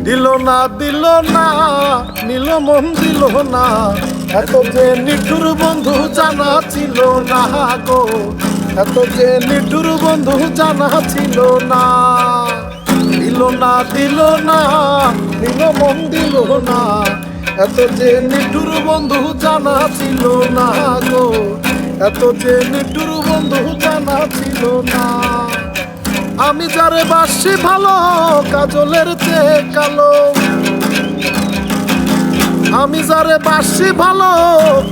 দিল না দিল না নিল মন দিল না, এত যে নিঠুর বন্ধু জানা ছিল না গো, এত যে নিঠুর বন্ধু জানা ছিল না। দিল না দিল না নিল মন দিল না, এত যে নিঠুর বন্ধু জানা ছিল না গো, এত যে নিঠুর বন্ধু জানা ছিল না। আমি যারে বাসি ভালো কাজলের চেয়ে কালো, আমি যারে বাসি ভালো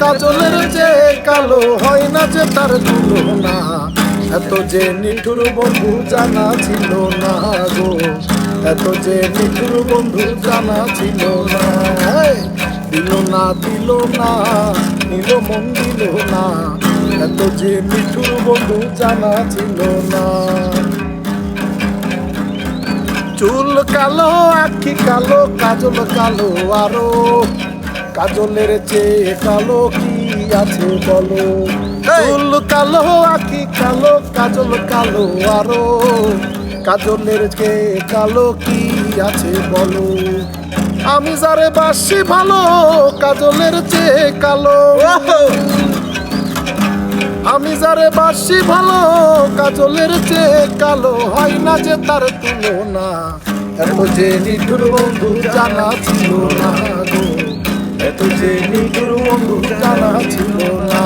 কাজলের চেয়ে কালো, হয় না যে তার তুলনা, এত যে নিঠুর বন্ধু জানা ছিল না গো, এত যে নিঠুর বন্ধু জানা ছিল না। দিল না দিল না নিল মন দিল না, এত যে নিঠুর বন্ধু জানা ছিল না। চুল কালো আখি কালো কাজল কালো আরো, কাজলের চেয়ে কালো কি আছে বলো। চুল কালো আখি কালো কাজল কালো আরো, কাজলের চেয়ে কালো কি আছে বলো। আমি যারে বাসি ভালো কাজলের চেয়ে কালো, আমি যারে বাসি ভালো কাজলের চেয়ে কালো, হয় না যে তার তুলনা, এত যে নিঠুর বন্ধু জানা ছিল না গো, এত যে নিঠুর বন্ধু জানা ছিল না।